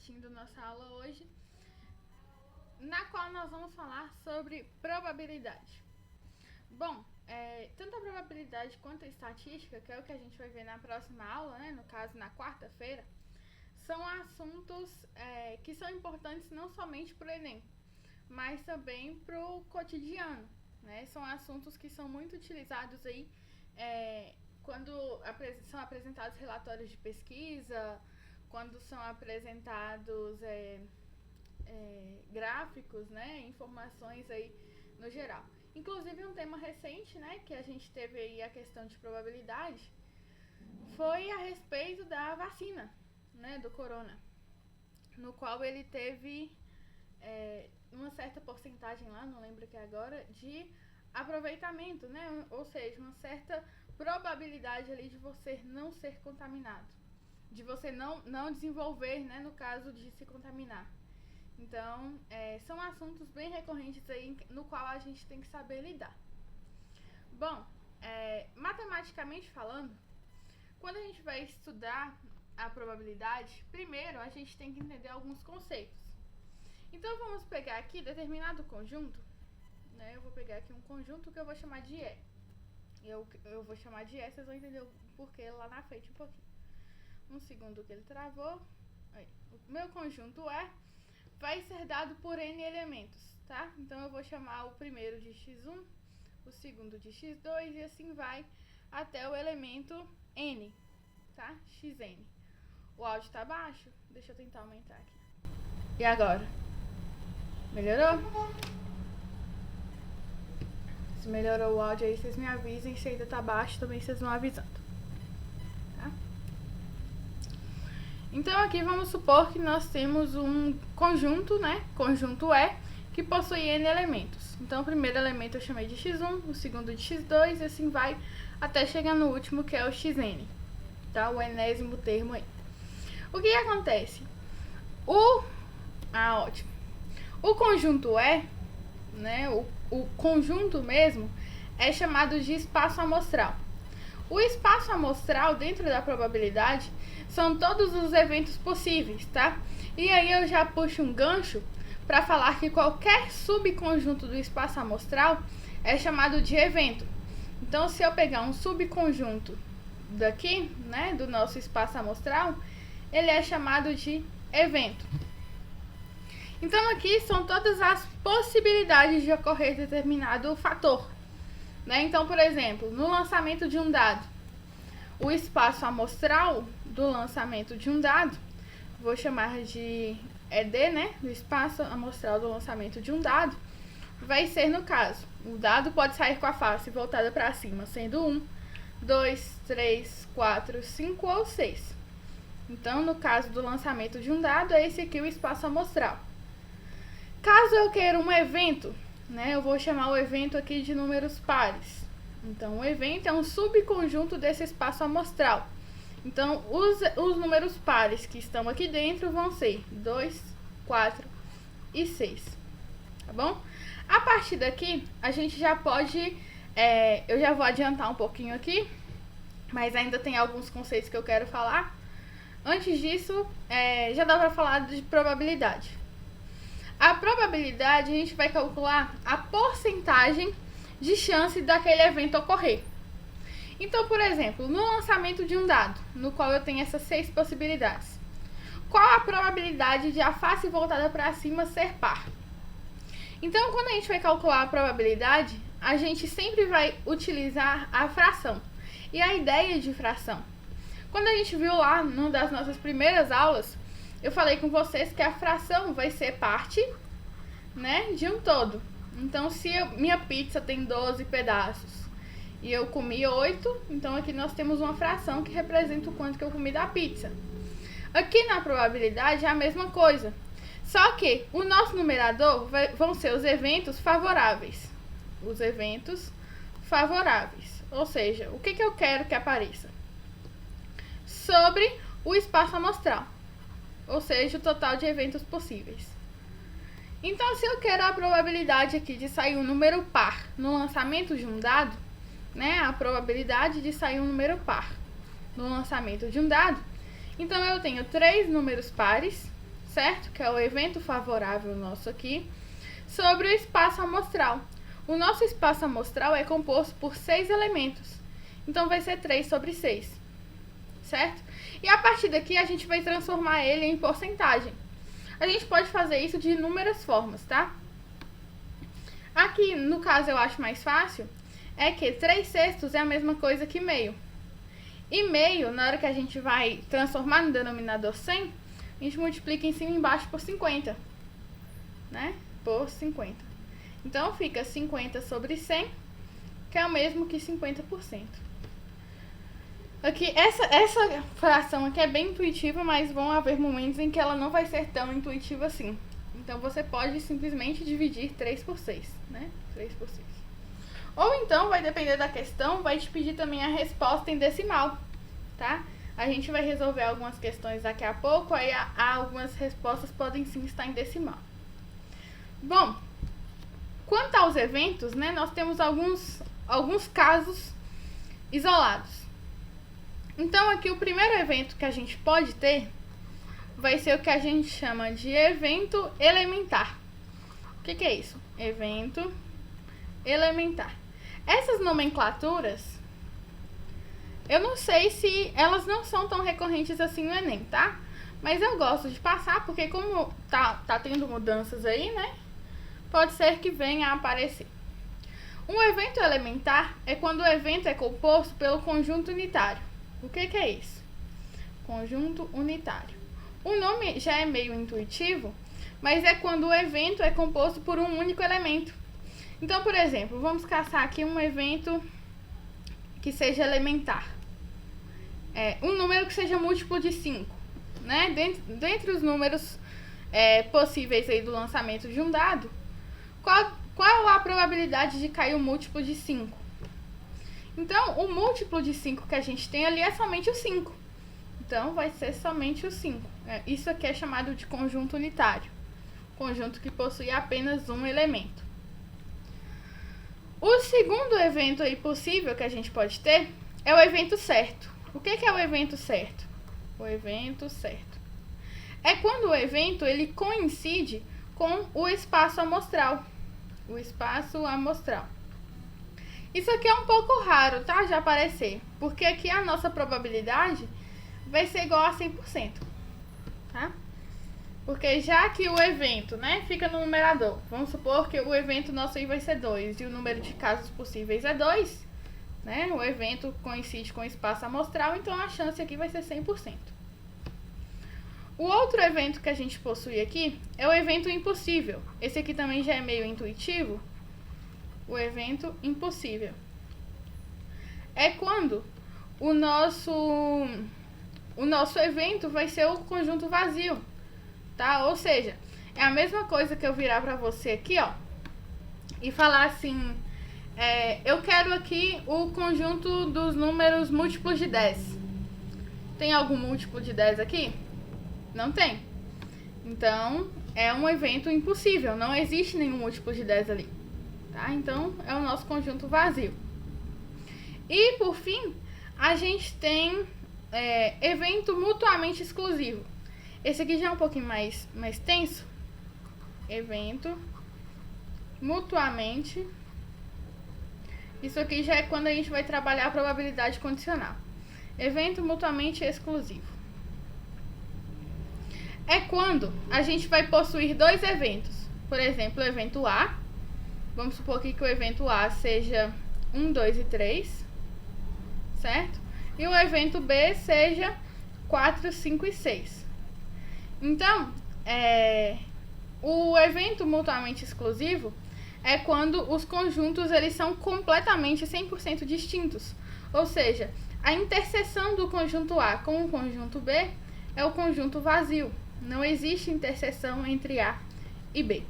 assistindo nossa aula hoje, na qual nós vamos falar sobre probabilidade. Bom, tanto a probabilidade quanto a estatística, que é o que a gente vai ver na próxima aula, né, no caso na quarta-feira, são assuntos que são importantes não somente para o Enem, mas também para o cotidiano, né? São assuntos que são muito utilizados aí quando são apresentados relatórios de pesquisa, quando são apresentados gráficos, né, informações aí no geral. Inclusive um tema recente, né, que a gente teve aí a questão de probabilidade, foi a respeito da vacina, né, do corona, no qual ele teve uma certa porcentagem lá, não lembro que agora, de aproveitamento, né, ou seja, uma certa probabilidade ali de você não ser contaminado, de você não desenvolver, né, no caso de se contaminar. Então, são assuntos bem recorrentes aí no qual a gente tem que saber lidar. Bom, matematicamente falando, quando a gente vai estudar a probabilidade, primeiro a gente tem que entender alguns conceitos. Então, vamos pegar aqui determinado conjunto, né? Eu vou pegar aqui um conjunto que eu vou chamar de E. Eu vou chamar de E, vocês vão entender o porquê lá na frente um pouquinho. Um segundo que ele travou. Aí. O meu conjunto E vai ser dado por N elementos, tá? Então, eu vou chamar o primeiro de x1, o segundo de x2 e assim vai até o elemento N, tá? Xn. O áudio tá baixo? Deixa eu tentar aumentar aqui. E agora? Melhorou? Se melhorou o áudio aí, vocês me avisem. Se ainda tá baixo, também vocês vão avisando. Tá? Então, aqui vamos supor que nós temos um conjunto, né? Conjunto E, que possui N elementos. Então, o primeiro elemento eu chamei de x1, o segundo de x2, e assim vai até chegar no último, que é o xn. Tá? O enésimo termo aí. O que acontece? Ótimo. O conjunto E, né? O conjunto mesmo é chamado de espaço amostral. O espaço amostral dentro da probabilidade são todos os eventos possíveis, tá? E aí eu já puxo um gancho para falar que qualquer subconjunto do espaço amostral é chamado de evento. Então, se eu pegar um subconjunto daqui, né, do nosso espaço amostral, ele é chamado de evento. Então, aqui são todas as possibilidades de ocorrer determinado fator, né? Então, por exemplo, no lançamento de um dado, o espaço amostral do lançamento de um dado, vou chamar de ED, né? O espaço amostral do lançamento de um dado, vai ser, no caso, o dado pode sair com a face voltada para cima, sendo 1, 2, 3, 4, 5 ou 6. Então, no caso do lançamento de um dado, é esse aqui o espaço amostral. Caso eu queira um evento, né, eu vou chamar o evento aqui de números pares. Então, o evento é um subconjunto desse espaço amostral. Então, os números pares que estão aqui dentro vão ser 2, 4 e 6. Tá bom? A partir daqui, a gente já pode... eu já vou adiantar um pouquinho aqui, mas ainda tem alguns conceitos que eu quero falar. Antes disso, já dá para falar de probabilidade. A probabilidade, a gente vai calcular a porcentagem de chance daquele evento ocorrer. Então, por exemplo, no lançamento de um dado, no qual eu tenho essas 6 possibilidades, qual a probabilidade de a face voltada para cima ser par? Então, quando a gente vai calcular a probabilidade, a gente sempre vai utilizar a fração e a ideia de fração. Quando a gente viu lá, numa das nossas primeiras aulas, eu falei com vocês que a fração vai ser parte, né, de um todo. Então, se minha pizza tem 12 pedaços e eu comi 8, então aqui nós temos uma fração que representa o quanto que eu comi da pizza. Aqui na probabilidade é a mesma coisa, só que o nosso numerador vão ser os eventos favoráveis. Os eventos favoráveis, ou seja, o que eu quero que apareça? Sobre o espaço amostral, ou seja, o total de eventos possíveis. Então, se eu quero a probabilidade aqui de sair um número par no lançamento de um dado, né, a probabilidade de sair um número par no lançamento de um dado, então eu tenho 3 números pares, certo? Que é o evento favorável nosso aqui, sobre o espaço amostral. O nosso espaço amostral é composto por 6 elementos, então vai ser 3 sobre 6, certo? E a partir daqui a gente vai transformar ele em porcentagem. A gente pode fazer isso de inúmeras formas, tá? Aqui, no caso, eu acho mais fácil, é que 3/6 é a mesma coisa que meio. E meio, na hora que a gente vai transformar no denominador 100, a gente multiplica em cima e embaixo por 50, né? Por 50. Então, fica 50 sobre 100, que é o mesmo que 50%. Aqui, essa fração aqui é bem intuitiva, mas vão haver momentos em que ela não vai ser tão intuitiva assim. Então, você pode simplesmente dividir 3 por 6, né? 3 por 6. Ou então, vai depender da questão, vai te pedir também a resposta em decimal, tá? A gente vai resolver algumas questões daqui a pouco, aí algumas respostas podem sim estar em decimal. Bom, quanto aos eventos, né, nós temos alguns casos isolados. Então, aqui o primeiro evento que a gente pode ter vai ser o que a gente chama de evento elementar. O que é isso? Evento elementar. Essas nomenclaturas, eu não sei se elas não são tão recorrentes assim no Enem, tá? Mas eu gosto de passar, porque como tá tendo mudanças aí, né? Pode ser que venha a aparecer. Um evento elementar é quando o evento é composto pelo conjunto unitário. O que é isso? Conjunto unitário. O nome já é meio intuitivo, mas é quando o evento é composto por um único elemento. Então, por exemplo, vamos caçar aqui um evento que seja elementar. Um número que seja múltiplo de 5, né? Dentre os números possíveis aí do lançamento de um dado, qual a probabilidade de cair o múltiplo de 5? Então, o múltiplo de 5 que a gente tem ali é somente o 5. Então, vai ser somente o 5. Isso aqui é chamado de conjunto unitário. Conjunto que possui apenas um elemento. O segundo evento aí possível que a gente pode ter é o evento certo. O que é o evento certo? O evento certo é quando o evento ele coincide com o espaço amostral. O espaço amostral. Isso aqui é um pouco raro, tá? De aparecer. Porque aqui a nossa probabilidade vai ser igual a 100%. Tá? Porque já que o evento, né, fica no numerador. Vamos supor que o evento nosso aí vai ser 2. E o número de casos possíveis é 2. Né? O evento coincide com o espaço amostral. Então a chance aqui vai ser 100%. O outro evento que a gente possui aqui é o evento impossível. Esse aqui também já é meio intuitivo. O evento impossível é quando o nosso evento vai ser o conjunto vazio, tá? Ou seja, é a mesma coisa que eu virar para você aqui, ó, e falar assim, eu quero aqui o conjunto dos números múltiplos de 10. Tem algum múltiplo de 10 aqui? Não tem. Então, é um evento impossível, não existe nenhum múltiplo de 10 ali. Tá? Então, é o nosso conjunto vazio. E, por fim, a gente tem evento mutuamente exclusivo. Esse aqui já é um pouquinho mais tenso. Evento mutuamente. Isso aqui já é quando a gente vai trabalhar a probabilidade condicional. Evento mutuamente exclusivo é quando a gente vai possuir dois eventos. Por exemplo, o evento A. Vamos supor aqui que o evento A seja 1, 2 e 3, certo? E o evento B seja 4, 5 e 6. Então, o evento mutuamente exclusivo é quando os conjuntos eles são completamente 100% distintos. Ou seja, a interseção do conjunto A com o conjunto B é o conjunto vazio. Não existe interseção entre A e B.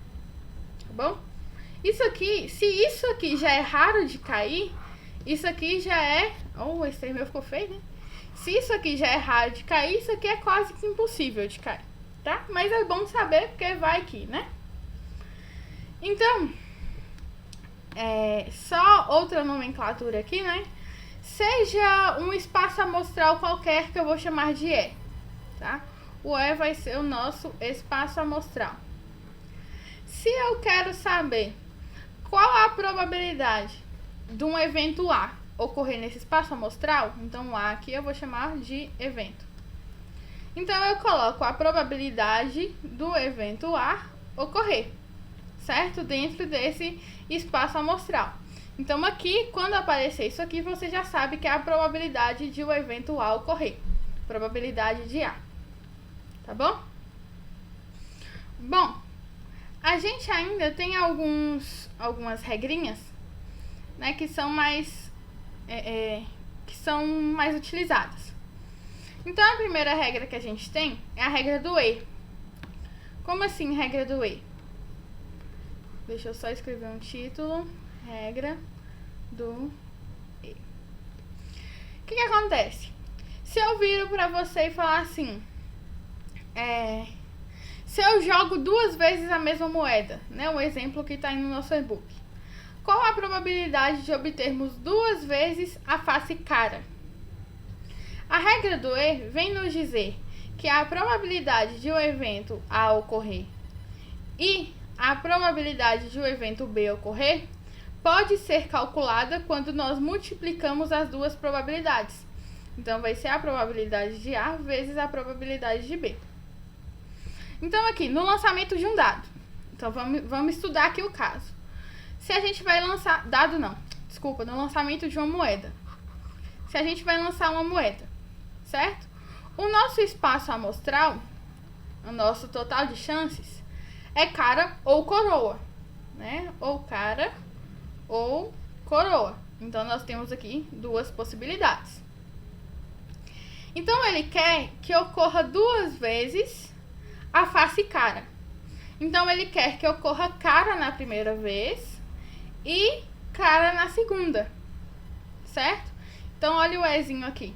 Tá bom? Isso aqui, se isso aqui já é raro de cair, isso aqui já é... Oh, esse aí meu ficou feio, né? Se isso aqui já é raro de cair, isso aqui é quase que impossível de cair, tá? Mas é bom saber porque vai aqui, né? Então, só outra nomenclatura aqui, né? Seja um espaço amostral qualquer que eu vou chamar de E, tá? O E vai ser o nosso espaço amostral. Se eu quero saber qual a probabilidade de um evento A ocorrer nesse espaço amostral, então o A aqui eu vou chamar de evento. Então eu coloco a probabilidade do evento A ocorrer, certo? Dentro desse espaço amostral. Então aqui, quando aparecer isso aqui, você já sabe que é a probabilidade de o evento A ocorrer. Probabilidade de A. Tá bom? Bom, a gente ainda tem algumas regrinhas, né, que são mais utilizadas. Então a primeira regra que a gente tem é a regra do E. Como assim regra do E? Deixa eu só escrever um título. Regra do E. O que acontece? Se eu viro pra você e falar assim, se eu jogo 2 vezes a mesma moeda, né, o exemplo que está aí no nosso e-book, qual a probabilidade de obtermos 2 vezes a face cara? A regra do E vem nos dizer que a probabilidade de o evento A ocorrer e a probabilidade de o evento B ocorrer pode ser calculada quando nós multiplicamos as duas probabilidades. Então, vai ser a probabilidade de A vezes a probabilidade de B. Então, aqui, no lançamento de um dado. Então, vamos estudar aqui o caso. Se a gente vai lançar... no lançamento de uma moeda. Se a gente vai lançar uma moeda, certo? O nosso espaço amostral, o nosso total de chances, é cara ou coroa, né? Ou cara ou coroa. Então, nós temos aqui 2 possibilidades. Então, ele quer que ocorra 2 vezes a face cara. Então, ele quer que ocorra cara na primeira vez e cara na segunda, certo? Então, olha o Ezinho aqui.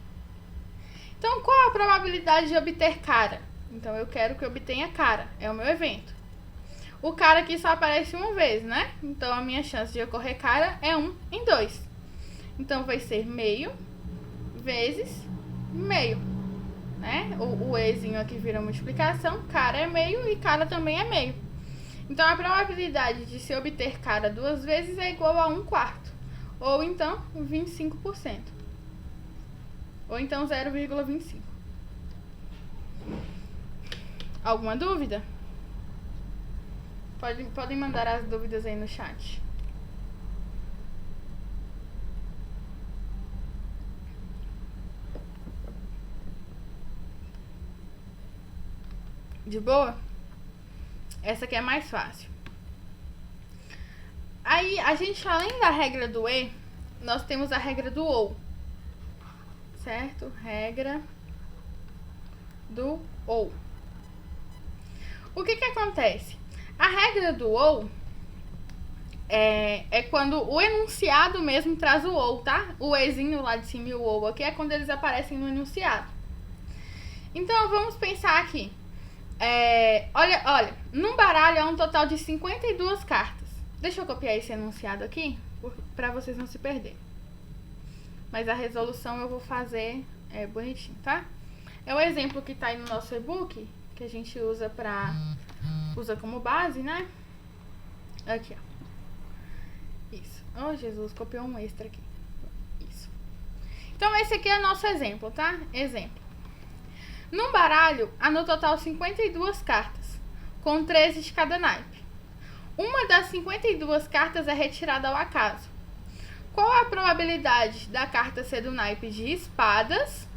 Então, qual a probabilidade de obter cara? Então, eu quero que obtenha cara, é o meu evento. O cara aqui só aparece uma vez, né? Então, a minha chance de ocorrer cara é 1 em 2. Então, vai ser meio vezes meio, né? O Ezinho aqui vira multiplicação, cara é meio e cara também é meio. Então, a probabilidade de se obter cara 2 vezes é igual a 1/4, ou então 25%, ou então 0,25. Alguma dúvida? Podem mandar as dúvidas aí no chat. De boa? Essa aqui é mais fácil. Aí, a gente, além da regra do E, nós temos a regra do OU. Certo? Regra do OU. O que acontece? A regra do OU é quando o enunciado mesmo traz o OU, tá? O Ezinho lá de cima e o OU aqui é quando eles aparecem no enunciado. Então, vamos pensar aqui. Olha, num baralho é um total de 52 cartas. Deixa eu copiar esse enunciado aqui, para vocês não se perderem. Mas a resolução eu vou fazer bonitinho, tá? É o exemplo que tá aí no nosso e-book, que a gente usa como base, né? Aqui, ó. Isso. Oh, Jesus, copiou um extra aqui. Isso. Então, esse aqui é o nosso exemplo, tá? Exemplo. Num baralho, há no total 52 cartas, com 13 de cada naipe. Uma das 52 cartas é retirada ao acaso. Qual a probabilidade da carta ser do naipe de espadas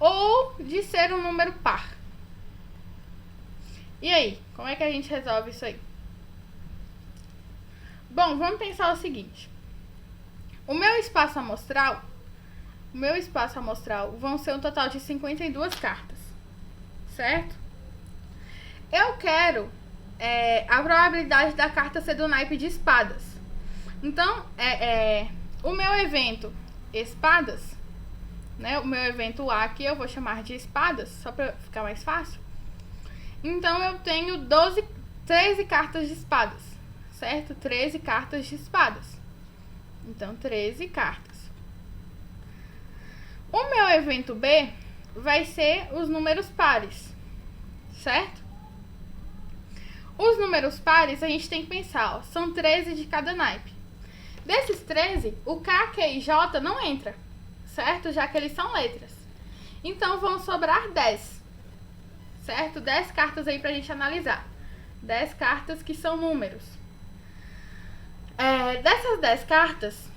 ou de ser um número par? E aí, como é que a gente resolve isso aí? Bom, vamos pensar o seguinte. O meu espaço amostral vão ser um total de 52 cartas. Certo? Eu quero a probabilidade da carta ser do naipe de espadas. Então, o meu evento espadas, né? O meu evento A aqui eu vou chamar de espadas, só para ficar mais fácil. Então, eu tenho 13 cartas de espadas, certo? 13 cartas de espadas. Então, 13 cartas. O meu evento B vai ser os números pares. certo? Os números pares a gente tem que pensar, ó, são 13 de cada naipe. Desses 13, o K, Q e J não entra, certo? Já que eles são letras. Então vão sobrar 10, certo? 10 cartas aí pra gente analisar. 10 cartas que são números. Dessas 10 cartas,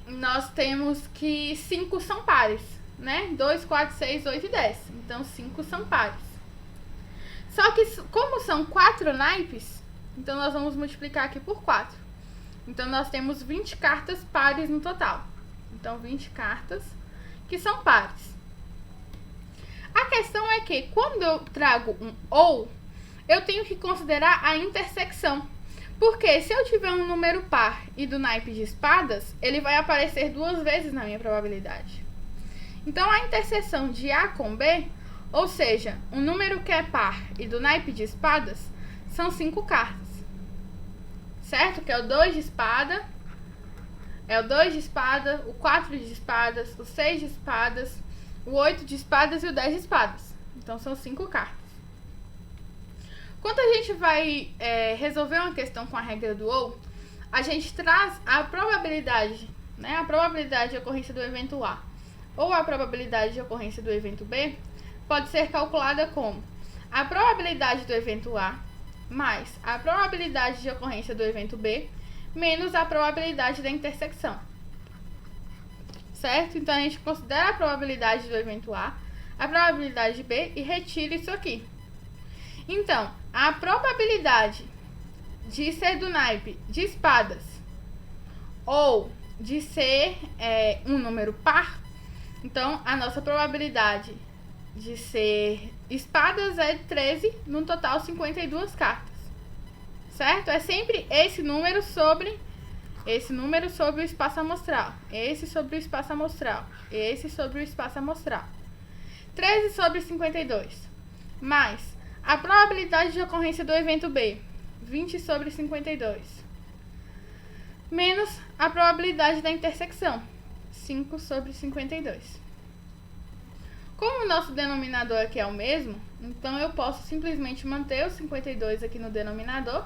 nós temos que 5 são pares, né? 2, 4, 6, 8 e 10. Então 5 são pares. Só que como são 4 naipes, então nós vamos multiplicar aqui por 4. Então nós temos 20 cartas pares no total. Então 20 cartas que são pares. A questão é que quando eu trago um ou, eu tenho que considerar a intersecção. Porque se eu tiver um número par e do naipe de espadas, ele vai aparecer 2 vezes na minha probabilidade. Então a interseção de A com B, ou seja, um número que é par e do naipe de espadas, são 5 cartas. Certo? Que é o 2 de espada, o 4 de espadas, o 6 de espadas, o 8 de espadas e o 10 de espadas. Então são 5 cartas. Quando a gente vai resolver uma questão com a regra do ou, a gente traz a probabilidade, né? A probabilidade de ocorrência do evento A ou a probabilidade de ocorrência do evento B pode ser calculada como a probabilidade do evento A mais a probabilidade de ocorrência do evento B menos a probabilidade da intersecção. Certo? Então a gente considera a probabilidade do evento A, a probabilidade de B e retira isso aqui. Então, a probabilidade de ser do naipe de espadas ou de ser um número par, então a nossa probabilidade de ser espadas é 13, no total 52 cartas. Certo? É sempre esse número sobre o espaço amostral, esse sobre o espaço amostral, esse sobre o espaço amostral. 13 sobre 52, mais a probabilidade de ocorrência do evento B, 20 sobre 52, menos a probabilidade da intersecção, 5 sobre 52. Como o nosso denominador aqui é o mesmo, então eu posso simplesmente manter o 52 aqui no denominador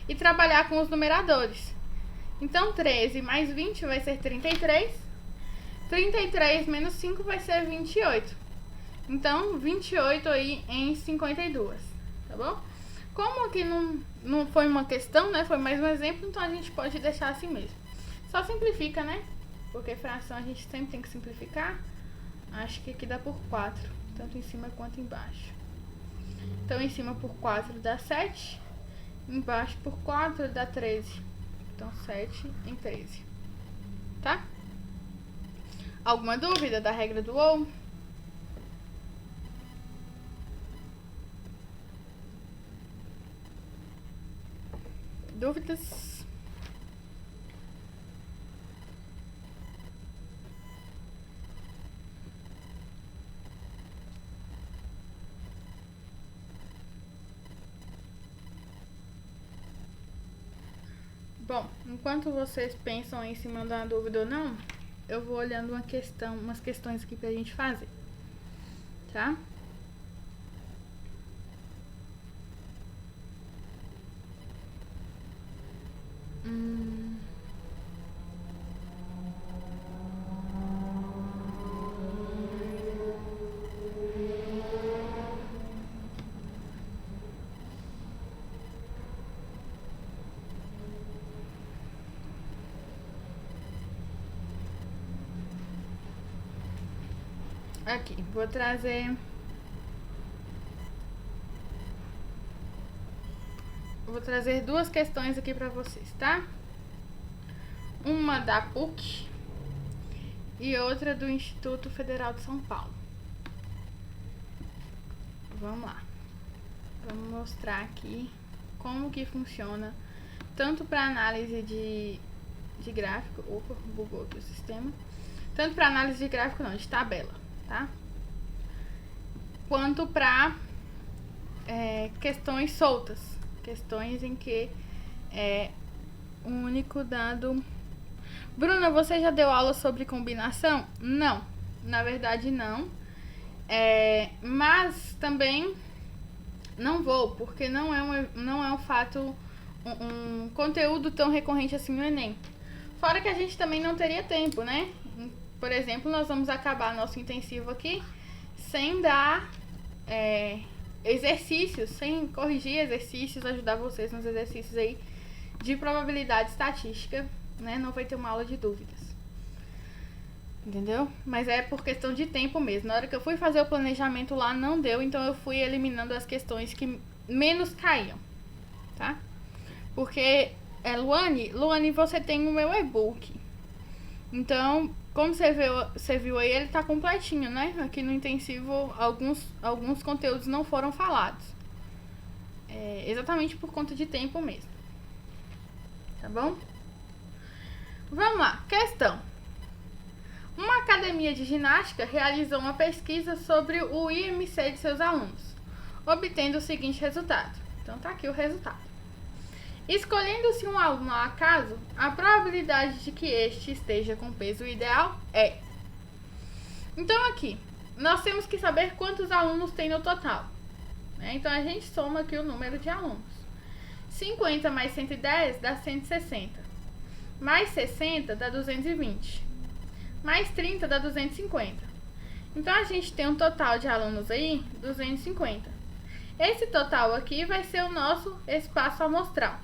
e trabalhar com os numeradores. Então 13 mais 20 vai ser 33, 33 menos 5 vai ser 28. Então, 28 aí em 52, tá bom? Como aqui não foi uma questão, né? Foi mais um exemplo, então a gente pode deixar assim mesmo. Só simplifica, né? Porque fração a gente sempre tem que simplificar. Acho que aqui dá por 4, tanto em cima quanto embaixo. Então, em cima por 4 dá 7, embaixo por 4 dá 13. Então, 7 em 13, tá? Alguma dúvida da regra do ou? Dúvidas? Bom, enquanto vocês pensam em se mandar uma dúvida ou não, eu vou olhando umas questões aqui pra gente fazer, tá? Aqui, vou trazer 2 questões aqui pra vocês, tá? Uma da PUC e outra do Instituto Federal de São Paulo. Vamos lá. Vamos mostrar aqui como que funciona tanto para análise de gráfico. Opa, bugou aqui o sistema. Tanto para análise de gráfico não, de tabela, tá? Quanto para questões soltas. Questões em que é um único dado. Bruna, você já deu aula sobre combinação? Não, na verdade não. Mas também Não vou, porque não é um fato, um conteúdo tão recorrente assim no Enem. Fora que a gente também não teria tempo, né? Por exemplo, nós vamos acabar nosso intensivo aqui sem dar exercícios, sem corrigir exercícios, ajudar vocês nos exercícios aí de probabilidade estatística, né? Não vai ter uma aula de dúvidas. Entendeu? Mas é por questão de tempo mesmo. Na hora que eu fui fazer o planejamento lá, não deu, então eu fui eliminando as questões que menos caíam, tá? Porque, Luane, você tem o meu e-book. Então, como você viu aí, ele tá completinho, né? Aqui no intensivo, alguns conteúdos não foram falados. Exatamente por conta de tempo mesmo. Tá bom? Vamos lá, questão. Uma academia de ginástica realizou uma pesquisa sobre o IMC de seus alunos, obtendo o seguinte resultado. Então tá aqui o resultado. Escolhendo-se um aluno ao acaso, a probabilidade de que este esteja com peso ideal é... Então aqui, nós temos que saber quantos alunos tem no total, né? Então a gente soma aqui o número de alunos. 50 mais 110 dá 160. Mais 60 dá 220. Mais 30 dá 250. Então, a gente tem um total de alunos aí, 250. Esse total aqui vai ser o nosso espaço amostral.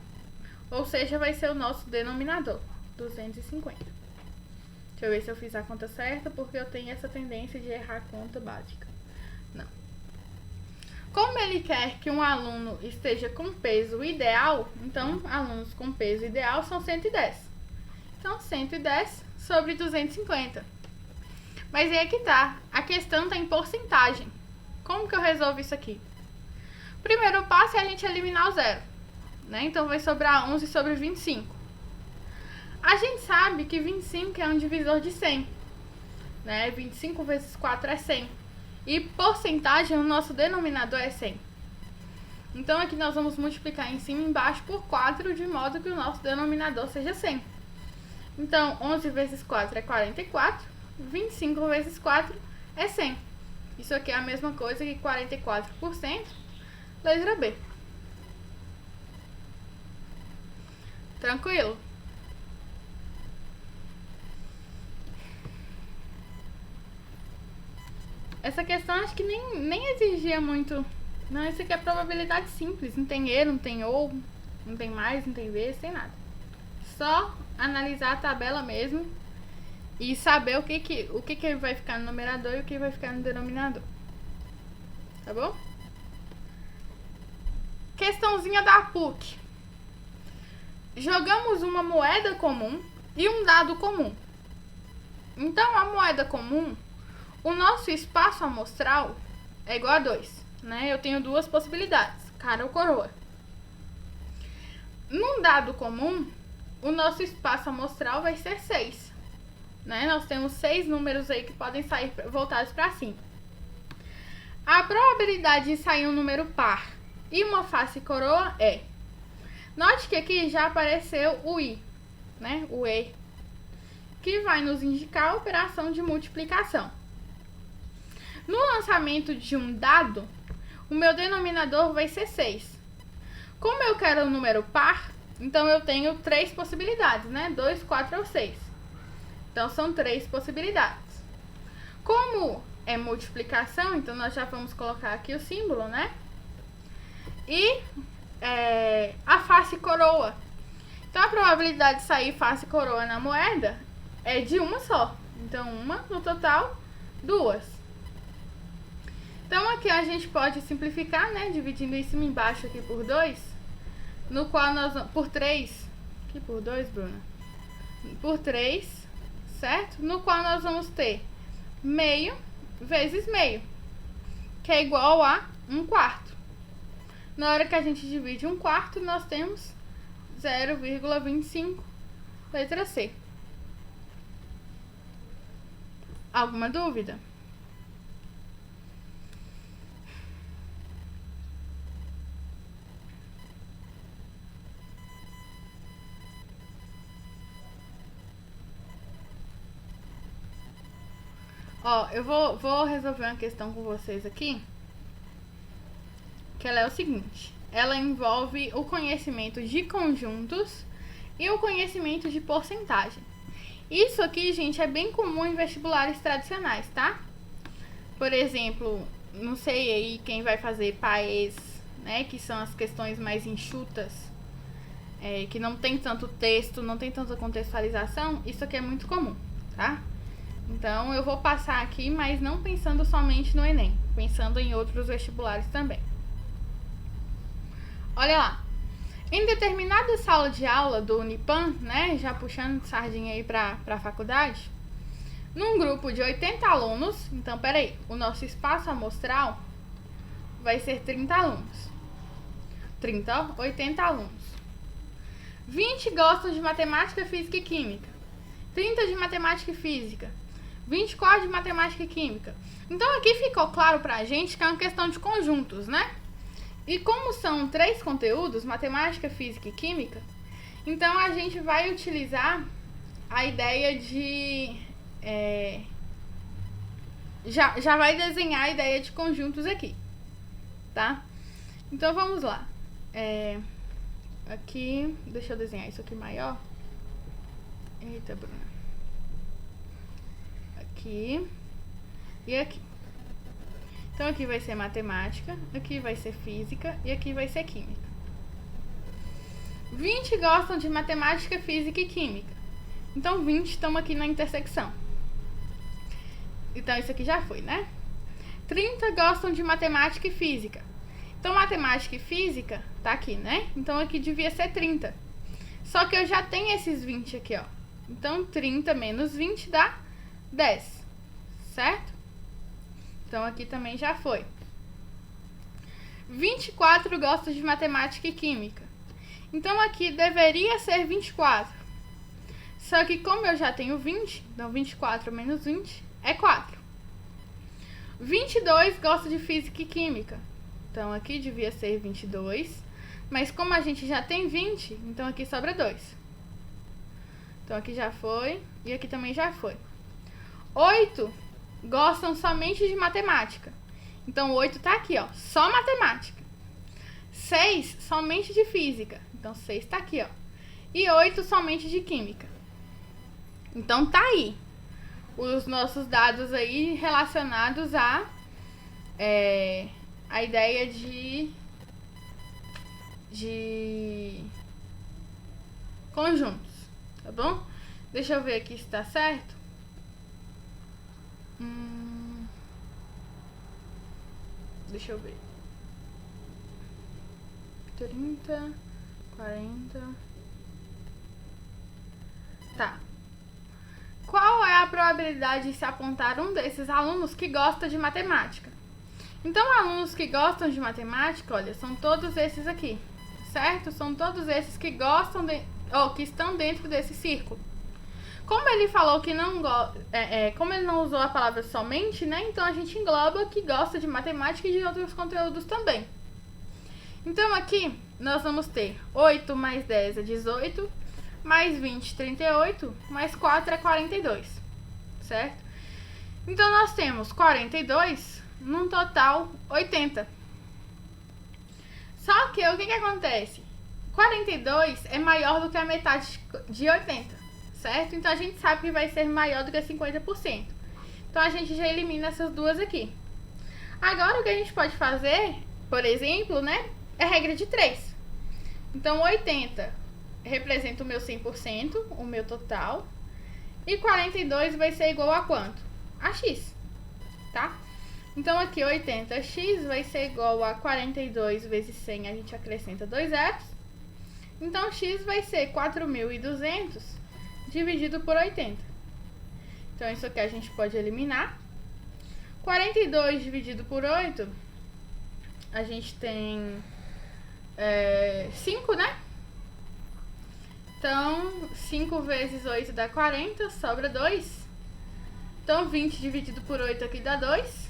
Ou seja, vai ser o nosso denominador, 250. Deixa eu ver se eu fiz a conta certa, porque eu tenho essa tendência de errar a conta básica. Não. Como ele quer que um aluno esteja com peso ideal, então, alunos com peso ideal são 110. Então, 110 sobre 250. Mas aí é que tá. A questão tá em porcentagem. Como que eu resolvo isso aqui? O primeiro passo é a gente eliminar o zero, né? Então vai sobrar 11 sobre 25. A gente sabe que 25 é um divisor de 100, né? 25 vezes 4 é 100. E porcentagem, o nosso denominador é 100. Então aqui nós vamos multiplicar em cima e embaixo por 4, de modo que o nosso denominador seja 100. Então, 11 vezes 4 é 44, 25 vezes 4 é 100. Isso aqui é a mesma coisa que 44%, letra B. Tranquilo? Essa questão acho que nem exigia muito. Não, isso aqui é probabilidade simples. Não tem E, não tem OU, não tem mais, não tem vezes, tem nada. Só analisar a tabela mesmo e saber o que vai ficar no numerador e o que vai ficar no denominador. Tá bom? Questãozinha da PUC. Jogamos uma moeda comum e um dado comum. Então, a moeda comum, o nosso espaço amostral é igual a 2, né? Eu tenho duas possibilidades, cara ou coroa. Num dado comum, o nosso espaço amostral vai ser 6, né? Nós temos 6 números aí que podem sair voltados para cima. A probabilidade de sair um número par e uma face coroa é... Note que aqui já apareceu o I, né? O E, que vai nos indicar a operação de multiplicação. No lançamento de um dado, o meu denominador vai ser 6. Como eu quero um número par, então eu tenho 3 possibilidades, né? 2, 4 ou 6. Então são 3 possibilidades. Como é multiplicação, então nós já vamos colocar aqui o símbolo, né? E a face coroa. Então a probabilidade de sair face coroa na moeda é de uma só. Então uma no total, 2. Então aqui a gente pode simplificar, né? Dividindo em cima e embaixo aqui por 2. No qual nós... Por 3. Aqui por 2, Bruna. Por 3, certo? No qual nós vamos ter meio vezes meio, que é igual a 1/4. Na hora que a gente divide 1/4, nós temos 0,25, letra C. Alguma dúvida? Ó, eu vou resolver uma questão com vocês aqui, que ela é o seguinte: ela envolve o conhecimento de conjuntos e o conhecimento de porcentagem. Isso aqui, gente, é bem comum em vestibulares tradicionais, tá? Por exemplo, não sei aí quem vai fazer PAES, né, que são as questões mais enxutas, que não tem tanto texto, não tem tanta contextualização. Isso aqui é muito comum, tá? Então, eu vou passar aqui, mas não pensando somente no Enem, pensando em outros vestibulares também. Olha lá. Em determinada sala de aula do Unipan, né, já puxando sardinha aí para a faculdade, num grupo de 80 alunos, então, peraí, o nosso espaço amostral vai ser 30 alunos. 80 alunos. 20 gostam de matemática, física e química. 30 de matemática e física. 24 de matemática e química. Então, aqui ficou claro pra gente que é uma questão de conjuntos, né? E como são 3 conteúdos, matemática, física e química, então a gente vai utilizar a ideia de... Já vai desenhar a ideia de conjuntos aqui, tá? Então, vamos lá. Aqui, deixa eu desenhar isso aqui maior. Eita, Bruna. Aqui e aqui. Então, aqui vai ser matemática, aqui vai ser física e aqui vai ser química. 20 gostam de matemática, física e química. Então, 20 estão aqui na intersecção. Então, isso aqui já foi, né? 30 gostam de matemática e física. Então, matemática e física tá aqui, né? Então, aqui devia ser 30. Só que eu já tenho esses 20 aqui, ó. Então, 30 menos 20 dá 10, certo? Então, aqui também já foi. 24 gostam de matemática e química. Então, aqui deveria ser 24. Só que como eu já tenho 20, então 24 menos 20 é 4. 22 gostam de física e química. Então, aqui devia ser 22. Mas como a gente já tem 20, então aqui sobra 2. Então, aqui já foi e aqui também já foi. 8 gostam somente de matemática. Então, 8 tá aqui, ó, só matemática. 6 somente de física. Então, 6 tá aqui, ó. E 8 somente de química. Então, tá aí os nossos dados aí relacionados a ideia de conjuntos, tá bom? Deixa eu ver aqui se tá certo. Deixa eu ver. 30, 40. Tá. Qual é a probabilidade de se apontar um desses alunos que gosta de matemática? Então, alunos que gostam de matemática, olha, são todos esses aqui, certo? São todos esses que gostam que estão dentro desse círculo. Como ele falou que não como ele não usou a palavra somente, né? Então a gente engloba que gosta de matemática e de outros conteúdos também. Então aqui nós vamos ter 8 mais 10 é 18, mais 20, 38, mais 4 é 42, certo? Então nós temos 42, num total 80. Só que o que acontece? 42 é maior do que a metade de 80. Certo? Então, a gente sabe que vai ser maior do que 50%. Então, a gente já elimina essas duas aqui. Agora, o que a gente pode fazer, por exemplo, né, é regra de 3. Então, 80 representa o meu 100%, o meu total. E 42 vai ser igual a quanto? A x, tá? Então, aqui 80x vai ser igual a 42 vezes 100, a gente acrescenta 2 zeros. Então, x vai ser 4.200 dividido por 80. Então, isso aqui a gente pode eliminar. 42 dividido por 8, a gente tem 5, né? Então, 5 vezes 8 dá 40, sobra 2. Então, 20 dividido por 8 aqui dá 2,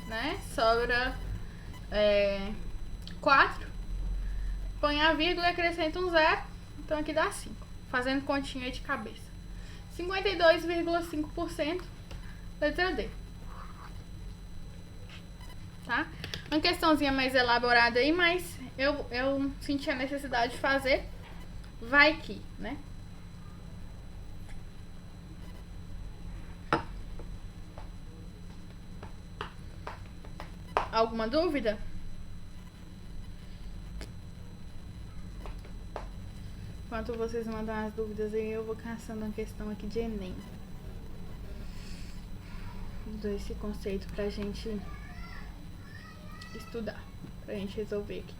né? Sobra 4. Põe a vírgula e acrescenta um zero. Então, aqui dá 5. Fazendo continha de cabeça. 52,5%, letra D. Tá? uma questãozinha mais elaborada aí, mas eu senti a necessidade de fazer. Vai que, né? Alguma dúvida? Enquanto vocês mandam as dúvidas aí, eu vou caçando uma questão aqui de Enem. Dou esse conceito pra gente estudar, pra gente resolver aqui.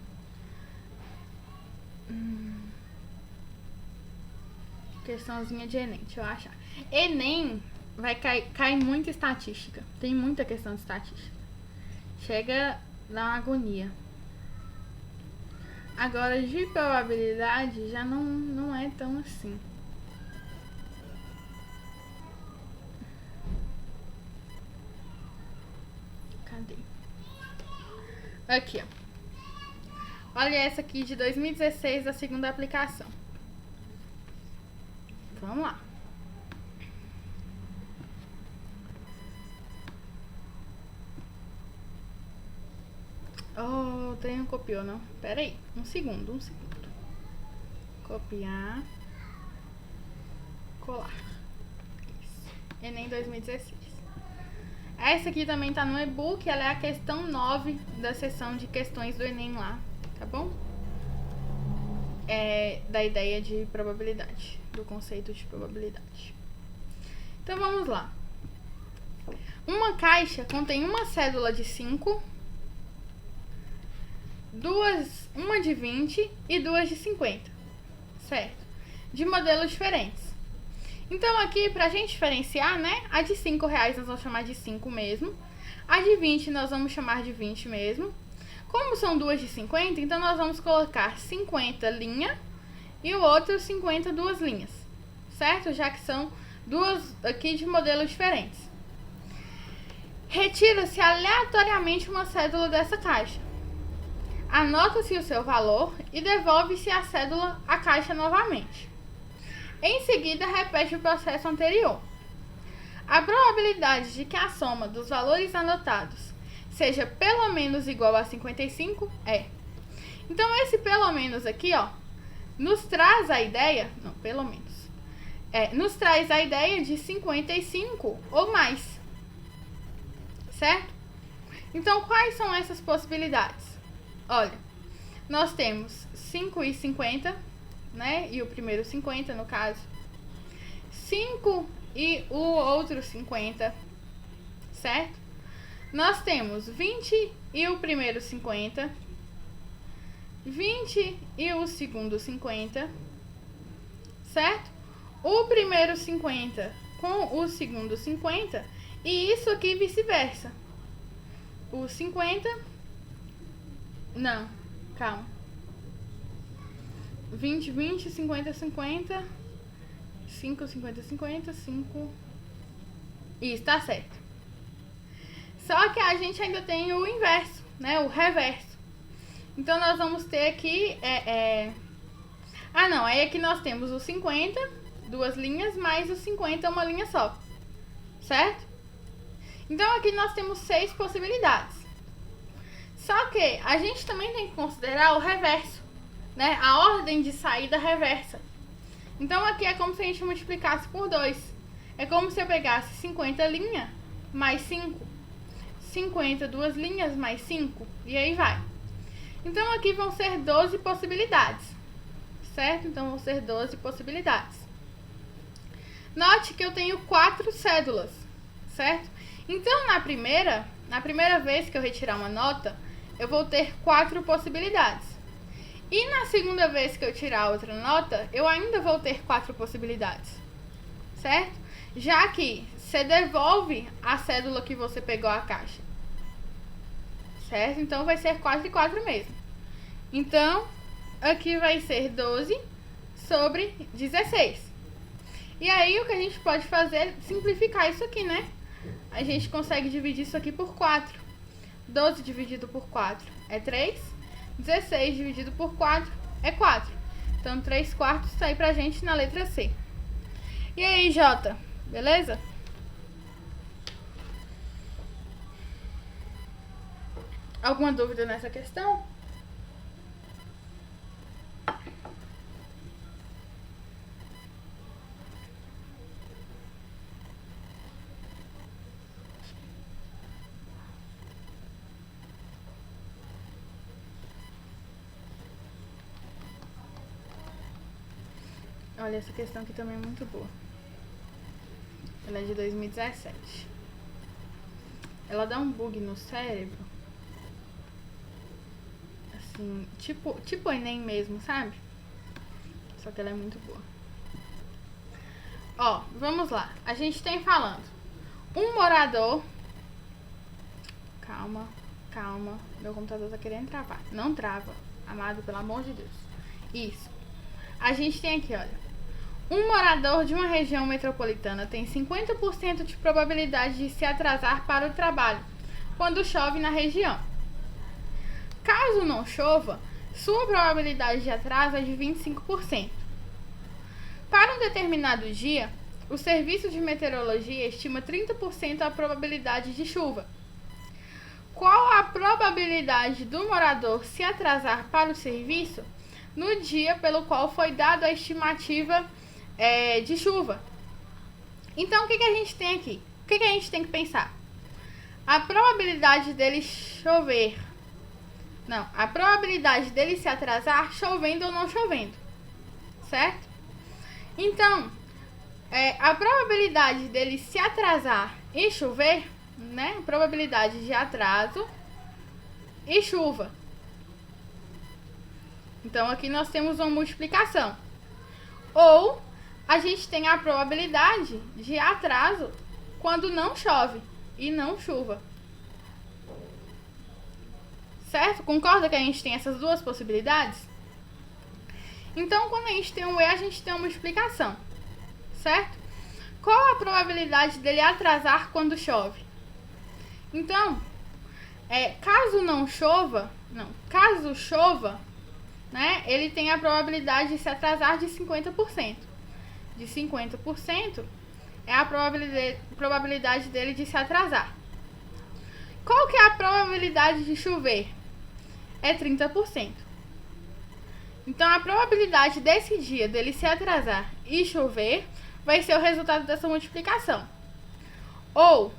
Questãozinha de Enem, deixa eu achar. Enem vai cair muita estatística. Tem muita questão de estatística. Chega na agonia. Agora, de probabilidade, já não é tão assim. Cadê? Aqui, ó. Olha essa aqui de 2016, da segunda aplicação. Vamos lá. Oh, o trem não copiou, não. Pera aí, um segundo. Copiar. Colar. Isso. Enem 2016. Essa aqui também tá no e-book, ela é a questão 9 da seção de questões do Enem lá, tá bom? É da ideia de probabilidade, do conceito de probabilidade. Então vamos lá. Uma caixa contém uma cédula de 5, uma de 20 e duas de 50, certo? De modelos diferentes. Então aqui, pra gente diferenciar, né? A de R$5 nós vamos chamar de 5 mesmo. A de 20 nós vamos chamar de 20 mesmo. Como são duas de 50, então nós vamos colocar 50 linha e o outro 50 duas linhas, certo? Já que são duas aqui de modelos diferentes. Retira-se aleatoriamente uma cédula dessa caixa. Anota-se o seu valor e devolve-se a cédula à caixa novamente. Em seguida, repete o processo anterior. A probabilidade de que a soma dos valores anotados seja pelo menos igual a 55 é. Então, esse pelo menos aqui, ó, nos traz a ideia, não, pelo menos, nos traz a ideia de 55 ou mais, certo? Então, quais são essas possibilidades? Olha, nós temos 5 e 50, né? E o primeiro 50, no caso. 5 e o outro 50, certo? Nós temos 20 e o primeiro 50. 20 e o segundo 50, certo? O primeiro 50 com o segundo 50 e isso aqui vice-versa. O 50... Não, calma. 20, 20, 50, 50, 5, 50, 50, 5... Isso, tá certo. Só que a gente ainda tem o inverso, né? O reverso. Então, nós vamos ter aqui... Ah, não. Aí aqui nós temos o 50, duas linhas, mais o 50, uma linha só. Certo? Então, aqui nós temos 6 possibilidades. Só que a gente também tem que considerar o reverso, né? A ordem de saída reversa. Então, aqui é como se a gente multiplicasse por 2. É como se eu pegasse 50 linhas mais 5. 50 duas linhas mais 5. E aí vai. Então, aqui vão ser 12 possibilidades. Certo? Então, vão ser 12 possibilidades. Note que eu tenho 4 cédulas. Certo? Então, na primeira vez que eu retirar uma nota, eu vou ter 4 possibilidades. E na segunda vez que eu tirar outra nota, eu ainda vou ter 4 possibilidades. Certo? Já que você devolve a cédula que você pegou a caixa. Certo? Então, vai ser 4 e 4 mesmo. Então, aqui vai ser 12 sobre 16. E aí, o que a gente pode fazer é simplificar isso aqui, né? A gente consegue dividir isso aqui por 4. 12 dividido por 4 é 3. 16 dividido por 4 é 4. Então, 3/4 está aí pra gente na letra C. E aí, Jota? Beleza? Alguma dúvida nessa questão? Olha, essa questão aqui também é muito boa. Ela é de 2017. Ela dá um bug no cérebro. Assim, tipo Enem mesmo, sabe? Só que ela é muito boa. Ó, vamos lá. A gente tem falando. Um morador... Calma. Meu computador tá querendo travar. Não trava. Amado, pelo amor de Deus. Isso. A gente tem aqui, olha. Um morador de uma região metropolitana tem 50% de probabilidade de se atrasar para o trabalho quando chove na região. Caso não chova, sua probabilidade de atraso é de 25%. Para um determinado dia, o Serviço de Meteorologia estima 30% a probabilidade de chuva. Qual a probabilidade do morador se atrasar para o serviço no dia pelo qual foi dada a estimativa de chuva? Então, o que a gente tem aqui? O que a gente tem que pensar? A probabilidade dele chover. Não, a probabilidade dele se atrasar chovendo ou não chovendo. Certo? Então, a probabilidade dele se atrasar e chover, né? Probabilidade de atraso e chuva. Então, aqui nós temos uma multiplicação. Ou a gente tem a probabilidade de atraso quando não chove e não chuva. Certo? Concorda que a gente tem essas duas possibilidades? Então, quando a gente tem um E, a gente tem uma multiplicação. Certo? Qual a probabilidade dele atrasar quando chove? Então, caso chova, né, ele tem a probabilidade de se atrasar de 50%. De 50% é a probabilidade dele de se atrasar. Qual que é a probabilidade de chover? É 30%. Então, a probabilidade desse dia dele se atrasar e chover vai ser o resultado dessa multiplicação. Ou,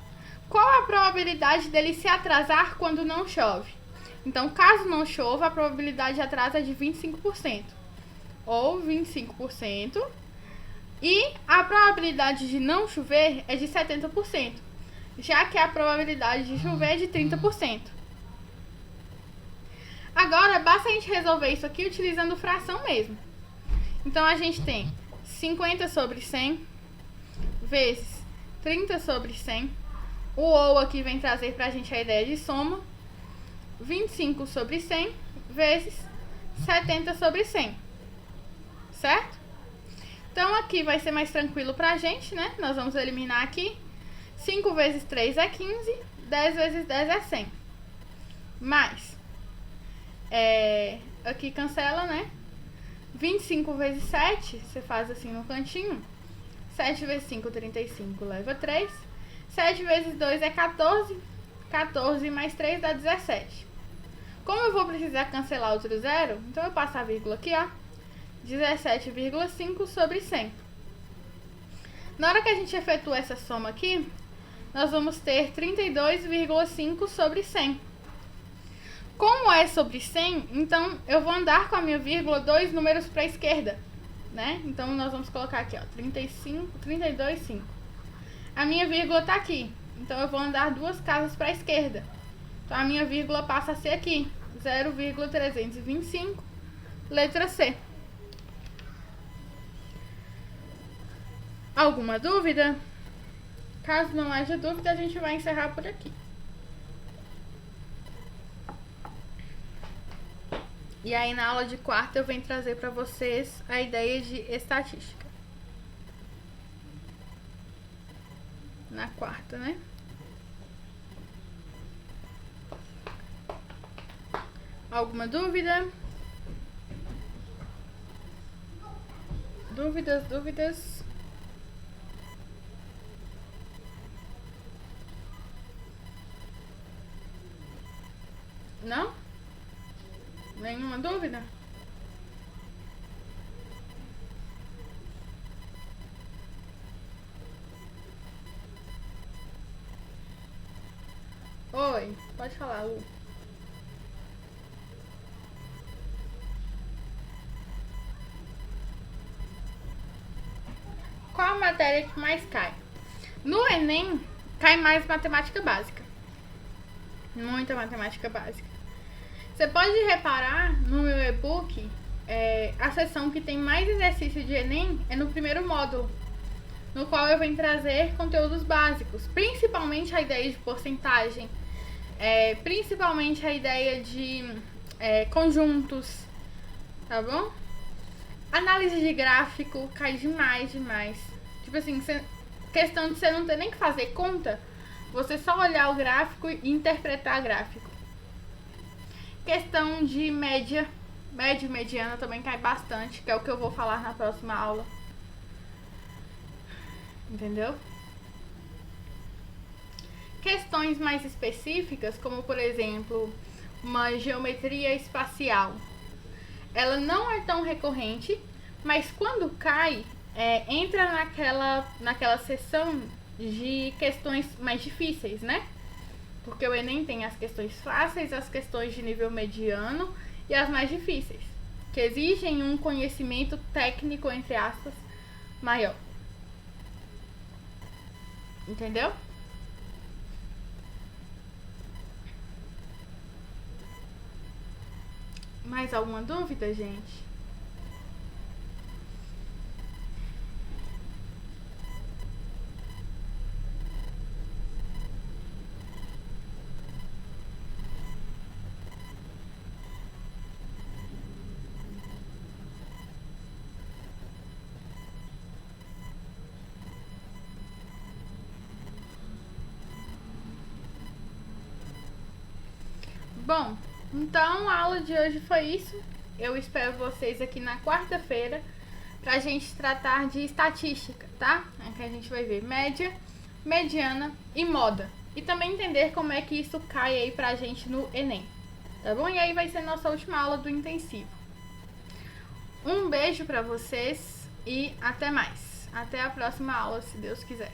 qual a probabilidade dele se atrasar quando não chove? Então, caso não chova, a probabilidade de atraso é de 25%. Ou 25%. E a probabilidade de não chover é de 70%. Já que a probabilidade de chover é de 30%. Agora, basta a gente resolver isso aqui utilizando fração mesmo. Então, a gente tem 50 sobre 100 vezes 30 sobre 100. O ou aqui vem trazer pra gente a ideia de soma. 25 sobre 100 vezes 70 sobre 100. Certo? Então, aqui vai ser mais tranquilo pra gente, né? Nós vamos eliminar aqui. 5 vezes 3 é 15. 10 vezes 10 é 100. Mais. Aqui cancela, né? 25 vezes 7, você faz assim no cantinho. 7 vezes 5, 35, leva 3. 7 vezes 2 é 14. 14 mais 3 dá 17. Como eu vou precisar cancelar outro zero, então eu passo a vírgula aqui, ó. 17,5 sobre 100. Na hora que a gente efetua essa soma aqui, nós vamos ter 32,5 sobre 100. Como é sobre 100, então eu vou andar com a minha vírgula 2 números para a esquerda, né? Então nós vamos colocar aqui, ó, 32,5. A minha vírgula tá aqui, então eu vou andar 2 casas para a esquerda. Então a minha vírgula passa a ser aqui, 0,325, letra C. Alguma dúvida? Caso não haja dúvida, a gente vai encerrar por aqui. E aí na aula de quarta eu venho trazer para vocês a ideia de estatística. Na quarta, né? Alguma dúvida? Dúvidas? Não? Nenhuma dúvida? Oi, pode falar, Lu. Qual a matéria que mais cai? No Enem, cai mais matemática básica. Muita matemática básica. Você pode reparar no meu e-book, a seção que tem mais exercício de Enem é no primeiro módulo, no qual eu venho trazer conteúdos básicos, principalmente a ideia de porcentagem, principalmente a ideia de conjuntos, tá bom? Análise de gráfico cai demais. Tipo assim, questão de você não ter nem que fazer conta, você só olhar o gráfico e interpretar gráfico. Questão de média e mediana também cai bastante, que é o que eu vou falar na próxima aula. Entendeu? Questões mais específicas, como por exemplo, uma geometria espacial. Ela não é tão recorrente, mas quando cai, entra naquela seção de questões mais difíceis, né? Porque o Enem tem as questões fáceis, as questões de nível mediano e as mais difíceis, que exigem um conhecimento técnico, entre aspas, maior. Entendeu? Mais alguma dúvida, gente? Bom, então a aula de hoje foi isso. Eu espero vocês aqui na quarta-feira pra gente tratar de estatística, tá? Aqui a gente vai ver média, mediana e moda. E também entender como é que isso cai aí pra gente no Enem, tá bom? E aí vai ser nossa última aula do intensivo. Um beijo pra vocês e até mais. Até a próxima aula, se Deus quiser.